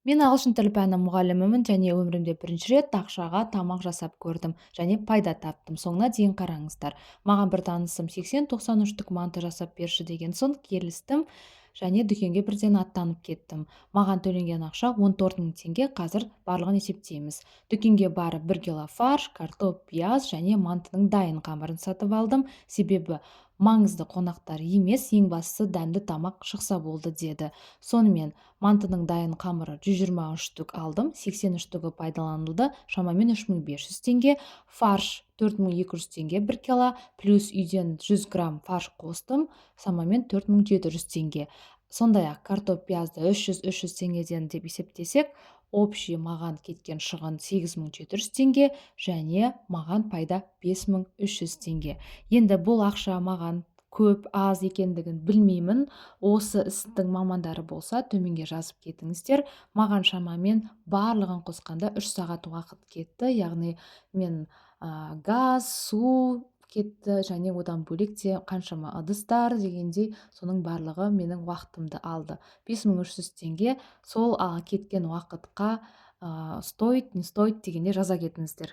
Мен ағылшын тілі пәні мұғалімімін және өмірімде бірінші рет ақшаға тамақ жасап көрдім және пайда таптым. Соңына дейін қараңыздар. Маған бір танысым 80-90 үштік манты жасап берші деген соң келістім және дүкенге бірден аттанып кеттім. Маған төленген ақша 14 мың теңге, қазір барлығын есептейміз. Дүкенге барып 1 кило фарш, картоп, пияз және мантының дайын қамырын сатып алдым. Себебі маңызды қонақтар емес, ең бастысы дәмді тамақ шықса болды деді. Сонымен мантының дайын қамыры 123 штук алдым, 80 штугі пайдаланылды, шамамен 3500 теңге. Фарш 4200 теңге 1 кило, плюс үйден 100 грамм фарш қостым, шамамен 4700 теңге. Сондай-ақ картоп, пиязды 300 теңгеден деп есептесек, общий маған кеткен шығын 8700 теңге және маған пайда 5300 теңге. Енді бұл ақша маған көп, аз екендігін білмеймін. Осы істің мамандары болса, төменге жазып кетіңіздер. Маған шамамен барлығын қосқанда 3 сағат уақыт кетті. Яғни мен газ, су кетті және одан бөлек те қаншама ыдыстар дегендей, соның барлығы менің уақытымды алды. 5300 теңге сол кеткен уақытқа стоит, не стоит дегенде жаза кетіңіздер.